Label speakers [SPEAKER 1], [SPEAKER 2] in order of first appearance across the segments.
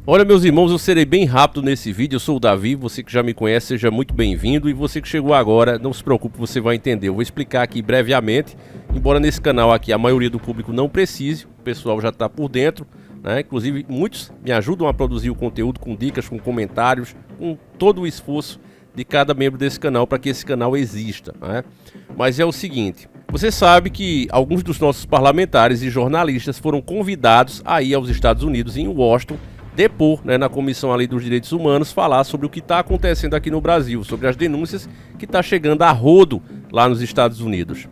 [SPEAKER 1] Olha, meus irmãos, eu serei bem rápido nesse vídeo. Eu sou o Davi, você que já me conhece, seja muito bem-vindo. E você que chegou agora, não se preocupe, você vai entender. Eu vou explicar aqui brevemente, embora nesse canal aqui a maioria do público não precise, o pessoal já está por dentro, né? Inclusive, muitos me ajudam a produzir o conteúdo com dicas, com comentários, com todo o esforço de cada membro desse canal para que esse canal exista, né? Mas é o seguinte, você sabe que alguns dos nossos parlamentares e jornalistas foram convidados a ir aos Estados Unidos, em Washington, depor, né, na Comissão ali dos Direitos Humanos, falar sobre o que está acontecendo aqui no Brasil, sobre as denúncias que está chegando a rodo lá nos Estados Unidos.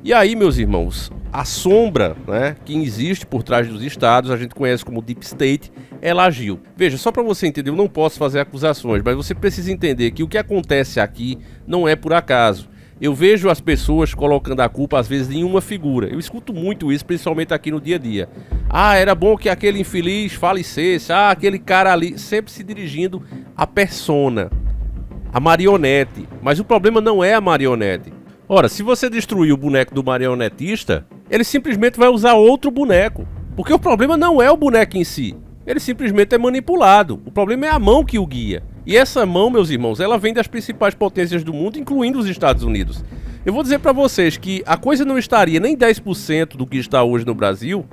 [SPEAKER 1] E aí, meus irmãos, a sombra, né, que existe por trás dos estados, a gente conhece como Deep State, ela agiu. Veja, só para você entender, eu não posso fazer acusações, mas você precisa entender que o que acontece aqui não é por acaso. Eu vejo as pessoas colocando a culpa, às vezes, em uma figura. Eu escuto muito isso, principalmente aqui no dia a dia. Ah, era bom que aquele infeliz falecesse. Ah, aquele cara ali, sempre se dirigindo à persona, a marionete. Mas o problema não é a marionete. Ora, se você destruir o boneco do marionetista, ele simplesmente vai usar outro boneco. Porque o problema não é o boneco em si. Ele simplesmente é manipulado. O problema é a mão que o guia. E essa mão, meus irmãos, ela vem das principais potências do mundo, incluindo os Estados Unidos. Eu vou dizer para vocês que a coisa não estaria nem 10% do que está hoje no Brasil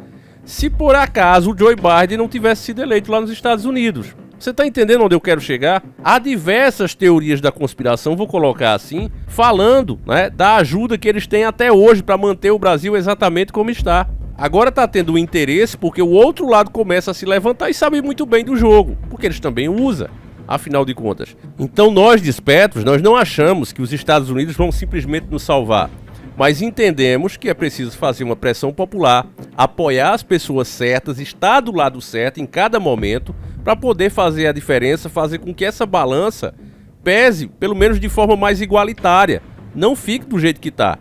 [SPEAKER 1] se por acaso o Joe Biden não tivesse sido eleito lá nos Estados Unidos. Você está entendendo onde eu quero chegar? Há diversas teorias da conspiração, vou colocar assim, falando, né, da ajuda que eles têm até hoje para manter o Brasil exatamente como está. Agora está tendo um interesse porque o outro lado começa a se levantar e sabe muito bem do jogo, porque eles também usam, afinal de contas. Então nós, despertos, nós não achamos que os Estados Unidos vão simplesmente nos salvar, mas entendemos que é preciso fazer uma pressão popular, apoiar as pessoas certas, estar do lado certo em cada momento, para poder fazer a diferença, fazer com que essa balança pese, pelo menos de forma mais igualitária, não fique do jeito que está,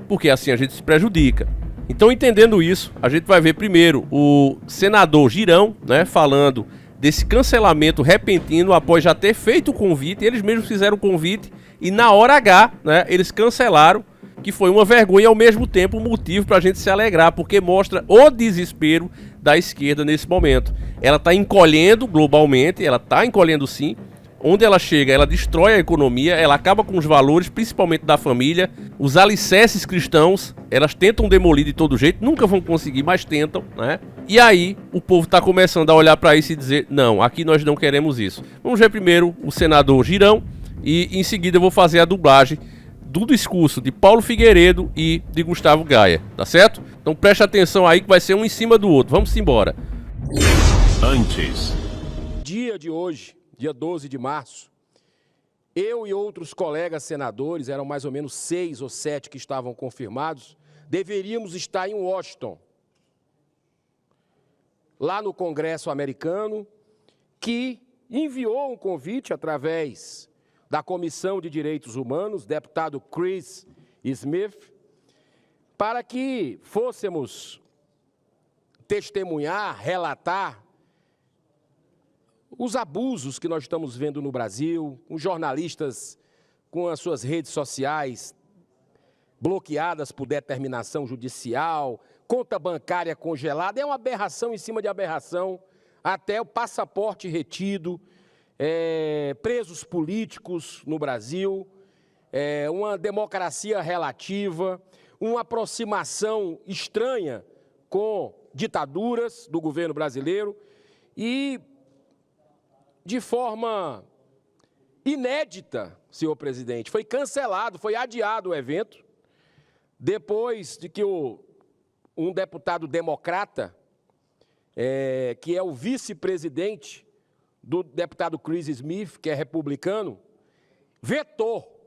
[SPEAKER 1] porque assim a gente se prejudica. Então, entendendo isso, a gente vai ver primeiro o senador Girão, né, falando desse cancelamento repentino após já ter feito o convite. Eles mesmos fizeram o convite e na hora H, né, eles cancelaram, que foi uma vergonha e ao mesmo tempo um motivo para a gente se alegrar, porque mostra o desespero da esquerda nesse momento. Ela está encolhendo globalmente, ela está encolhendo sim. Onde ela chega, ela destrói a economia, ela acaba com os valores, principalmente da família. Os alicerces cristãos, elas tentam demolir de todo jeito, nunca vão conseguir, mas tentam, né? E aí, o povo está começando a olhar para isso e dizer, não, aqui nós não queremos isso. Vamos ver primeiro o senador Girão e em seguida eu vou fazer a dublagem do discurso de Paulo Figueiredo e de Gustavo Gaia, tá certo? Então preste atenção aí que vai ser um em cima do outro. Vamos embora.
[SPEAKER 2] Antes. Dia de hoje, dia 12 de março, eu e outros colegas senadores, eram mais ou menos 6 ou 7 que estavam confirmados, deveríamos estar em Washington, lá no Congresso americano, que enviou um convite através da Comissão de Direitos Humanos, deputado Chris Smith, para que fôssemos testemunhar, relatar os abusos que nós estamos vendo no Brasil, os jornalistas com as suas redes sociais bloqueadas por determinação judicial, conta bancária congelada, é uma aberração em cima de aberração, até o passaporte retido, presos políticos no Brasil, uma democracia relativa, uma aproximação estranha com ditaduras do governo brasileiro e, de forma inédita, senhor presidente, foi cancelado, foi adiado o evento, depois de que um deputado democrata, que é o vice-presidente do deputado Chris Smith, que é republicano, vetou.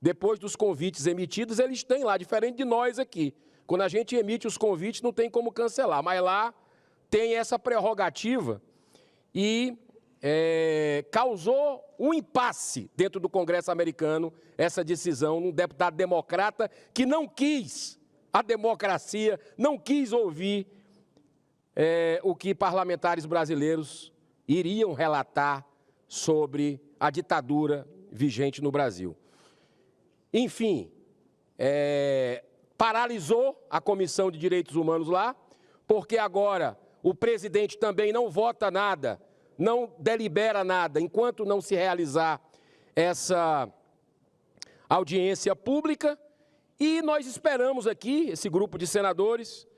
[SPEAKER 2] Depois dos convites emitidos, eles têm lá, diferente de nós aqui. Quando a gente emite os convites, não tem como cancelar, mas lá tem essa prerrogativa e causou um impasse dentro do Congresso americano, essa decisão, um deputado democrata que não quis a democracia, não quis ouvir o que parlamentares brasileiros iriam relatar sobre a ditadura vigente no Brasil. Enfim, paralisou a Comissão de Direitos Humanos lá, porque agora O presidente também não vota nada, não delibera nada, enquanto não se realizar essa audiência pública. E nós esperamos aqui, esse grupo de senadores,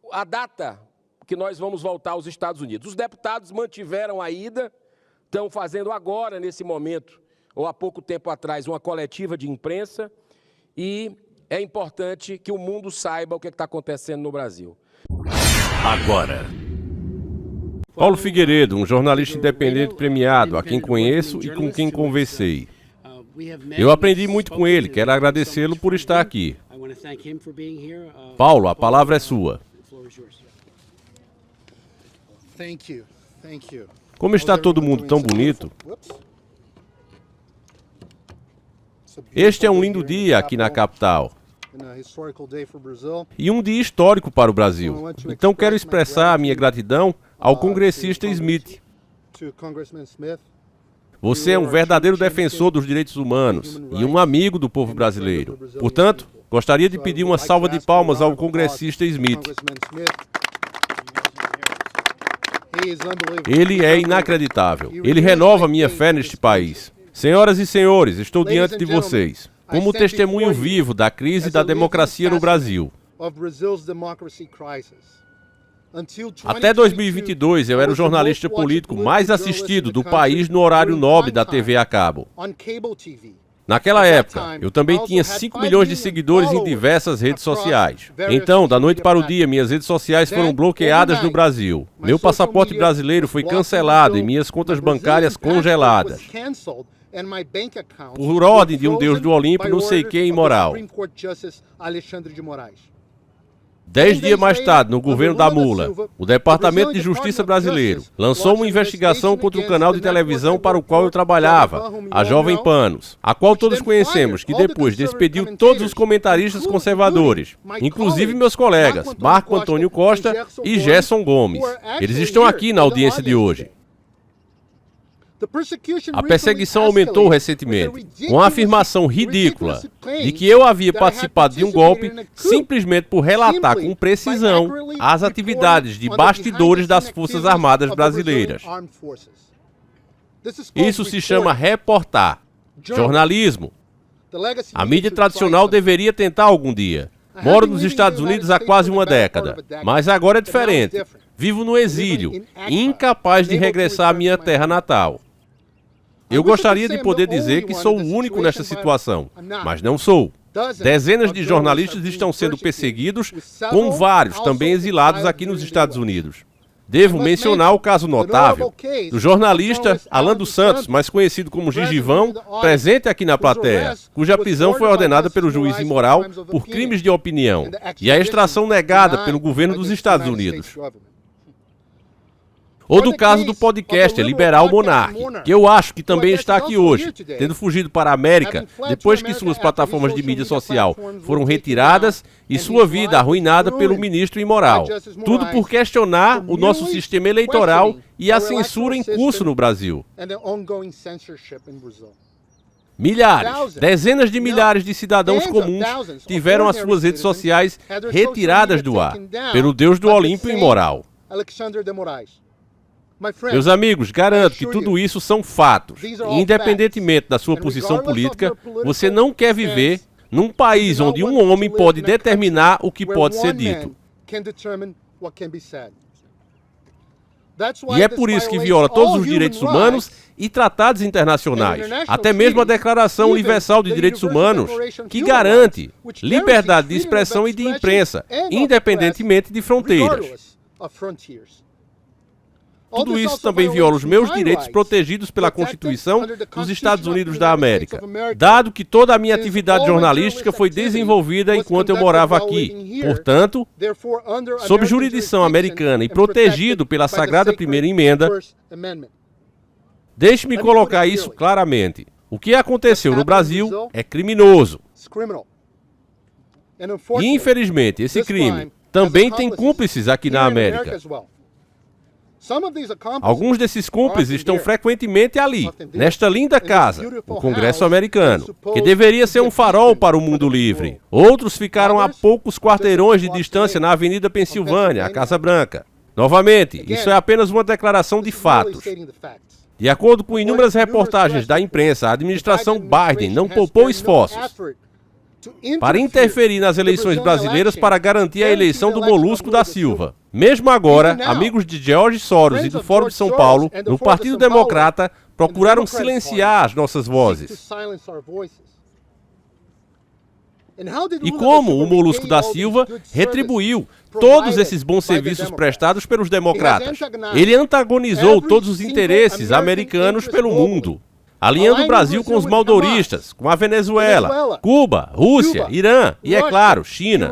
[SPEAKER 2] a data que nós vamos voltar aos Estados Unidos. Os deputados mantiveram a ida, estão fazendo agora, nesse momento, ou há pouco tempo atrás, uma coletiva de imprensa, e é importante que o mundo saiba o que está acontecendo no Brasil.
[SPEAKER 1] Agora. Paulo Figueiredo, um jornalista independente premiado, a quem conheço e com quem conversei. Eu aprendi muito com ele, quero agradecê-lo por estar aqui. Paulo, a palavra é sua. Como está todo mundo tão bonito? Este é um lindo dia aqui na capital. E um dia histórico para o Brasil. Então quero expressar a minha gratidão ao congressista Smith. Você é um verdadeiro defensor dos direitos humanos e um amigo do povo brasileiro. Portanto, gostaria de pedir uma salva de palmas ao congressista Smith. Ele é inacreditável. Ele renova minha fé neste país. Senhoras e senhores, estou diante de vocês como testemunho vivo da crise da democracia no Brasil. Até 2022, eu era o jornalista político mais assistido do país no horário nobre da TV a cabo. Naquela época, eu também tinha 5 milhões de seguidores em diversas redes sociais. Então, da noite para o dia, minhas redes sociais foram bloqueadas no Brasil. Meu passaporte brasileiro foi cancelado e minhas contas bancárias congeladas. Por ordem de um deus do Olimpo, não sei quem imoral. 10 dias mais tarde, no governo da Mula, o Departamento de Justiça brasileiro lançou uma investigação contra o canal de televisão para o qual eu trabalhava, a Jovem Panos, a qual todos conhecemos, que depois despediu todos os comentaristas conservadores, inclusive meus colegas, Marco Antônio Costa e Gerson Gomes. Eles estão aqui na audiência de hoje. A perseguição aumentou recentemente, com a afirmação ridícula de que eu havia participado de um golpe simplesmente por relatar com precisão as atividades de bastidores das Forças Armadas brasileiras. Isso se chama reportar. Jornalismo. A mídia tradicional deveria tentar algum dia. Moro nos Estados Unidos há quase uma década, mas agora é diferente. Vivo no exílio, incapaz de regressar à minha terra natal. Eu gostaria de poder dizer que sou o único nesta situação, mas não sou. Dezenas de jornalistas estão sendo perseguidos, com vários também exilados aqui nos Estados Unidos. Devo mencionar o caso notável do jornalista Alan dos Santos, mais conhecido como Gigivão, presente aqui na plateia, cuja prisão foi ordenada pelo juiz imoral por crimes de opinião e a extração negada pelo governo dos Estados Unidos. Ou do caso do podcast Liberal Monark, que eu acho que também está aqui hoje, tendo fugido para a América depois que suas plataformas de mídia social foram retiradas e sua vida arruinada pelo ministro imoral. Tudo por questionar o nosso sistema eleitoral e a censura em curso no Brasil. Milhares, dezenas de milhares de cidadãos comuns tiveram as suas redes sociais retiradas do ar pelo deus do Olimpo imoral. Meus amigos, garanto que tudo isso são fatos. Independentemente da sua posição política, você não quer viver num país onde um homem pode determinar o que pode ser dito. E é por isso que viola todos os direitos humanos e tratados internacionais, até mesmo a Declaração Universal de Direitos Humanos, que garante liberdade de expressão e de imprensa, independentemente de fronteiras. Tudo isso também viola os meus direitos protegidos pela Constituição dos Estados Unidos da América, dado que toda a minha atividade jornalística foi desenvolvida enquanto eu morava aqui. Portanto, sob jurisdição americana e protegido pela Sagrada Primeira Emenda, deixe-me colocar isso claramente. O que aconteceu no Brasil é criminoso. E, infelizmente, esse crime também tem cúmplices aqui na América. Alguns desses cúmplices estão frequentemente ali, nesta linda casa, o Congresso americano, que deveria ser um farol para o mundo livre. Outros ficaram a poucos quarteirões de distância na Avenida Pensilvânia, a Casa Branca. Novamente, isso é apenas uma declaração de fatos. De acordo com inúmeras reportagens da imprensa, a administração Biden não poupou esforços para interferir nas eleições brasileiras para garantir a eleição do Molusco da Silva. Mesmo agora, amigos de George Soros e do Fórum de São Paulo, no Partido Democrata, procuraram silenciar as nossas vozes. E como o Molusco da Silva retribuiu todos esses bons serviços prestados pelos democratas? Ele antagonizou todos os interesses americanos pelo mundo, alinhando o Brasil com os maldoristas, com a Venezuela, Cuba, Rússia, Irã e, é claro, China.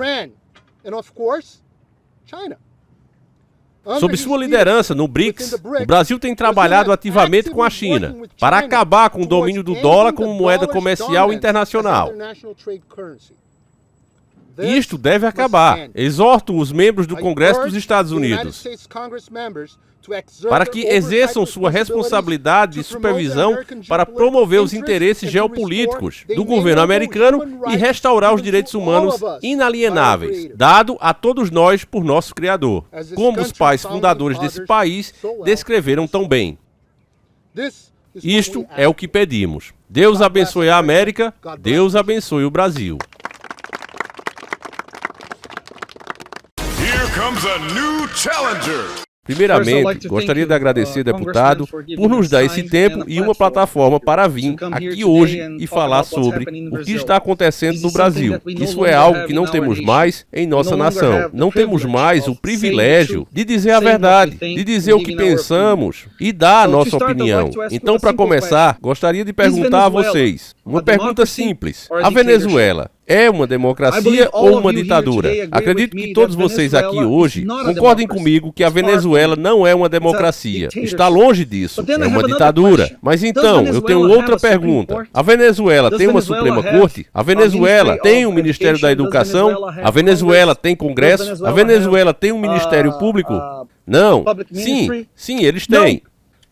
[SPEAKER 1] Sob sua liderança no BRICS, o Brasil tem trabalhado ativamente com a China para acabar com o domínio do dólar como moeda comercial internacional. Isto deve acabar. Exorto os membros do Congresso dos Estados Unidos para que exerçam sua responsabilidade de supervisão para promover os interesses geopolíticos do governo americano e restaurar os direitos humanos inalienáveis, dado a todos nós por nosso Criador, como os pais fundadores desse país descreveram tão bem. Isto é o que pedimos. Deus abençoe a América, Deus abençoe o Brasil.
[SPEAKER 3] Here comes a new challenger.
[SPEAKER 1] Primeiramente, gostaria de agradecer, deputado, por nos dar esse tempo e uma plataforma para vir aqui hoje e falar sobre o que está acontecendo no Brasil. Isso é algo que não temos mais em nossa nação. Não temos mais o privilégio de dizer a verdade, de dizer o que pensamos e dar a nossa opinião. Então, para começar, gostaria de perguntar a vocês uma pergunta simples. A Venezuela é uma democracia ou uma ditadura? Acredito que todos vocês aqui hoje concordem comigo que a Venezuela não é uma democracia. Está longe disso. É uma ditadura. Mas então, eu tenho outra pergunta. A Venezuela tem uma Suprema Corte? A Venezuela tem um Ministério da Educação? A Venezuela tem Congresso? A Venezuela tem um Ministério Público? Não. Sim, eles têm.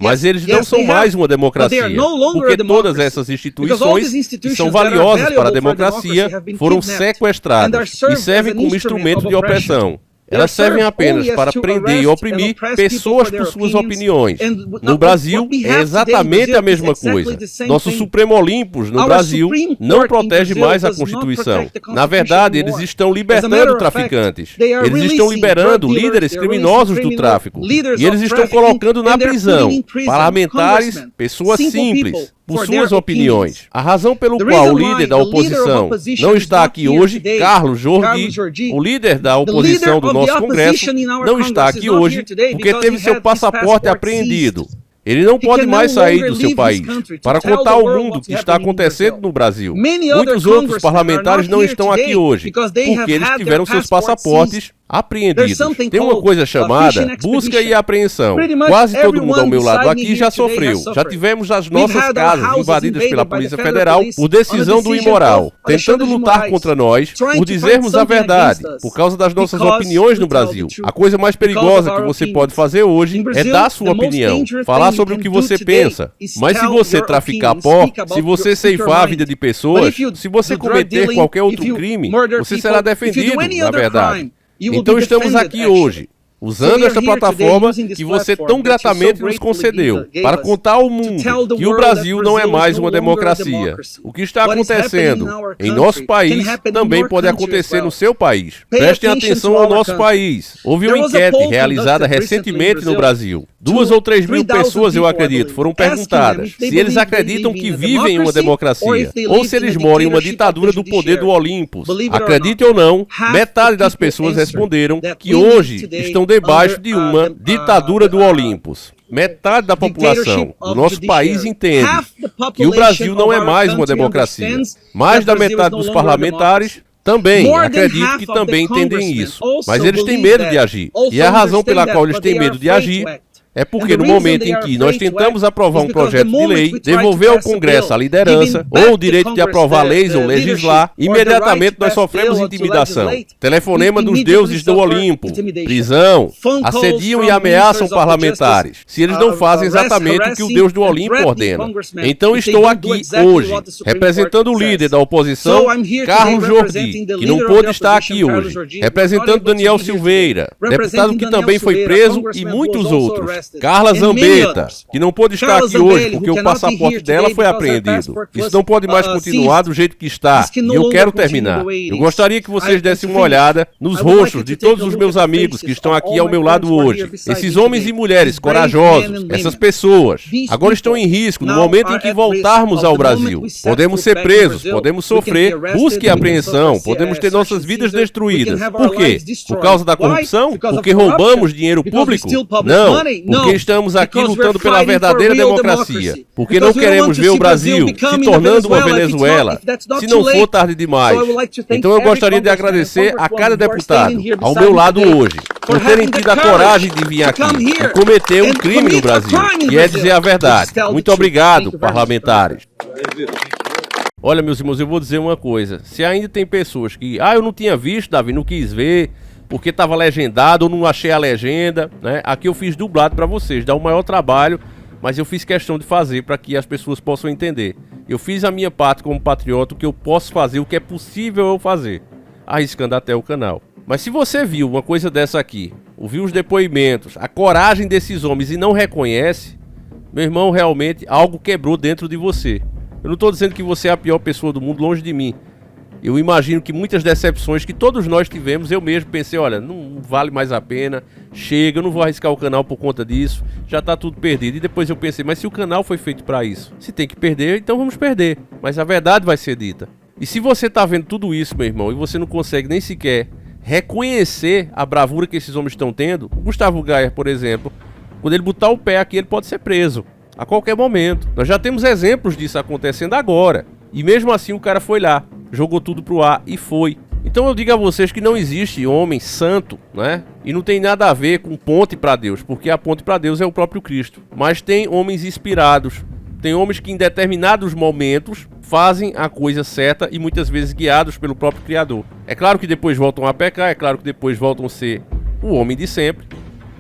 [SPEAKER 1] Mas eles não são mais uma democracia, porque todas essas instituições que são valiosas para a democracia foram sequestradas e servem como instrumento de opressão. Elas servem apenas para prender e oprimir pessoas por suas opiniões. No Brasil, é exatamente a mesma coisa. Nosso Supremo Olympus no Brasil não protege mais a Constituição. Na verdade, eles estão libertando traficantes. Eles estão liberando líderes criminosos do tráfico. E eles estão colocando na prisão parlamentares, pessoas simples, por suas opiniões. A razão pelo qual o líder da oposição não está aqui hoje, Carlos Jordi, o líder da oposição do nosso Congresso, não está aqui hoje porque teve seu passaporte apreendido. Ele não pode mais sair do seu país para contar ao mundo o que está acontecendo no Brasil. Muitos outros parlamentares não estão aqui hoje porque eles tiveram seus passaportes apreendidos. Tem uma coisa chamada busca e apreensão. Quase todo mundo ao meu lado aqui já sofreu. Já tivemos as nossas casas invadidas pela Polícia Federal por decisão do imoral, tentando lutar contra nós por dizermos a verdade, por causa das nossas opiniões no Brasil. A coisa mais perigosa que você pode fazer hoje é dar sua opinião, falar sobre o que você pensa. Mas se você traficar pó, se você ceifar a vida de pessoas, se você cometer qualquer outro crime, você será defendido, na verdade. Então estamos aqui hoje, usando esta plataforma que você tão gratamente nos concedeu, para contar ao mundo que o Brasil não é mais uma democracia. O que está acontecendo em nosso país também pode acontecer no seu país. Prestem atenção ao nosso país. Houve uma enquete realizada recentemente no Brasil. 2 ou 3 mil pessoas, eu acredito, foram perguntadas se eles acreditam que vivem em uma democracia ou se eles moram em uma ditadura do poder do Olympus. Acredite ou não, metade das pessoas responderam que hoje estão debaixo de uma ditadura do Olympus. Metade da população do nosso país entende que o Brasil não é mais uma democracia. Mais da metade dos parlamentares também, acredito que também entendem isso. Mas eles têm medo de agir. E a razão pela qual eles têm medo de agir É porque no momento em que nós tentamos aprovar um projeto de lei, devolver ao Congresso a liderança ou o direito de aprovar leis ou legislar, imediatamente nós sofremos intimidação. Telefonema dos deuses do Olimpo, prisão, assediam e ameaçam parlamentares, se eles não fazem exatamente o que o Deus do Olimpo ordena. Então estou aqui hoje, representando o líder da oposição, Carlos Jordi, que não pôde estar aqui hoje, representando Daniel Silveira, deputado que também foi preso, e muitos outros. Carla Zambetta, que não pôde estar aqui hoje porque o passaporte dela foi apreendido. Isso não pode mais continuar do jeito que está. E eu quero terminar. Eu gostaria que vocês dessem uma olhada nos rostos de todos os meus amigos que estão aqui ao meu lado hoje. Esses homens e mulheres corajosos, essas pessoas, agora estão em risco no momento em que voltarmos ao Brasil. Podemos ser presos, podemos sofrer busca e apreensão, podemos ter nossas vidas destruídas. Por quê? Por causa da corrupção? Porque roubamos dinheiro público? Não. Porque estamos aqui lutando pela verdadeira democracia. Porque não queremos ver o Brasil se tornando uma Venezuela, se não for tarde demais. Então eu gostaria de agradecer a cada deputado ao meu lado hoje, por terem tido a coragem de vir aqui e cometer um crime no Brasil, que é dizer a verdade. Muito obrigado, parlamentares. Olha, meus irmãos, eu vou dizer uma coisa. Se ainda tem pessoas que... eu não tinha visto, Davi, não quis ver... porque estava legendado ou não achei a legenda, né? Aqui eu fiz dublado para vocês, dá um maior trabalho, mas eu fiz questão de fazer para que as pessoas possam entender. Eu fiz a minha parte como patriota, o que eu posso fazer, o que é possível eu fazer, arriscando até o canal. Mas se você viu uma coisa dessa aqui, ouviu os depoimentos, a coragem desses homens e não reconhece, meu irmão, realmente algo quebrou dentro de você. Eu não estou dizendo que você é a pior pessoa do mundo, longe de mim. Eu imagino que muitas decepções que todos nós tivemos, eu mesmo pensei, olha, não vale mais a pena, chega, eu não vou arriscar o canal por conta disso, já tá tudo perdido. E depois eu pensei, mas se o canal foi feito para isso, se tem que perder, então vamos perder. Mas a verdade vai ser dita. E se você tá vendo tudo isso, meu irmão, e você não consegue nem sequer reconhecer a bravura que esses homens estão tendo, o Gustavo Gayer, por exemplo, quando ele botar o pé aqui, ele pode ser preso a qualquer momento. Nós já temos exemplos disso acontecendo agora. E mesmo assim o cara foi lá, jogou tudo pro ar e foi. Então eu digo a vocês que não existe homem santo, né? E não tem nada a ver com ponte para Deus, porque a ponte para Deus é o próprio Cristo. Mas tem homens inspirados, tem homens que em determinados momentos fazem a coisa certa e muitas vezes guiados pelo próprio Criador. É claro que depois voltam a pecar, é claro que depois voltam a ser o homem de sempre.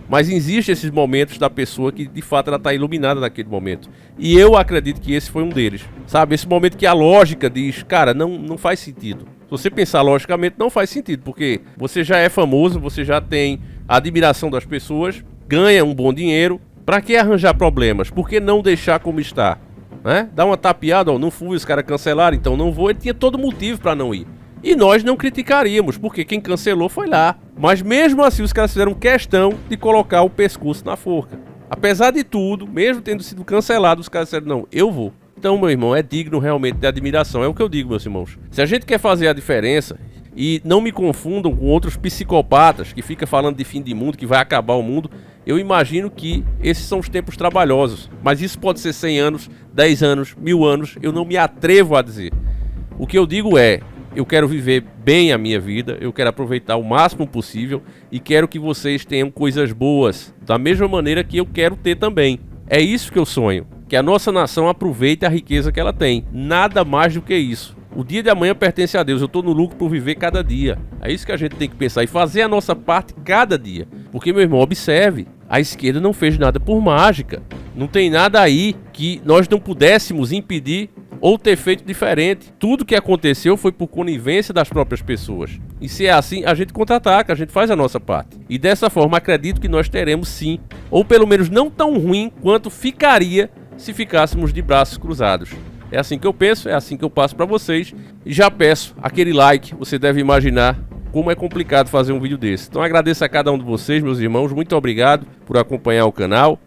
[SPEAKER 1] Mas existem esses momentos da pessoa que de fato ela está iluminada naquele momento. E eu acredito que esse foi um deles. Sabe, esse momento que a lógica diz, cara, não faz sentido. Se você pensar logicamente, não faz sentido. Porque você já é famoso, você já tem a admiração das pessoas, ganha um bom dinheiro. Para que arranjar problemas? Por que não deixar como está? Né? Dá uma tapeada, ó, não fui, os caras cancelaram, então não vou. Ele tinha todo motivo para não ir. E nós não criticaríamos, porque quem cancelou foi lá. Mas mesmo assim os caras fizeram questão de colocar o pescoço na forca. Apesar de tudo, mesmo tendo sido cancelado, os caras disseram, não, eu vou. Então, meu irmão, é digno realmente de admiração. É o que eu digo, meus irmãos. Se a gente quer fazer a diferença, e não me confundam com outros psicopatas que ficam falando de fim de mundo, que vai acabar o mundo, eu imagino que esses são os tempos trabalhosos. Mas isso pode ser 100 anos, 10 anos, 1000 anos, eu não me atrevo a dizer. O que eu digo é, eu quero viver bem a minha vida, eu quero aproveitar o máximo possível e quero que vocês tenham coisas boas, da mesma maneira que eu quero ter também. É isso que eu sonho, que a nossa nação aproveite a riqueza que ela tem, nada mais do que isso. O dia de amanhã pertence a Deus, eu estou no lucro por viver cada dia. É isso que a gente tem que pensar e fazer a nossa parte cada dia. Porque, meu irmão, observe, a esquerda não fez nada por mágica. Não tem nada aí que nós não pudéssemos impedir ou ter feito diferente. Tudo que aconteceu foi por conivência das próprias pessoas. E se é assim, a gente contra-ataca, a gente faz a nossa parte. E dessa forma, acredito que nós teremos sim, ou pelo menos não tão ruim quanto ficaria se ficássemos de braços cruzados. É assim que eu penso, é assim que eu passo para vocês. E já peço aquele like, você deve imaginar como é complicado fazer um vídeo desse. Então agradeço a cada um de vocês, meus irmãos, muito obrigado por acompanhar o canal.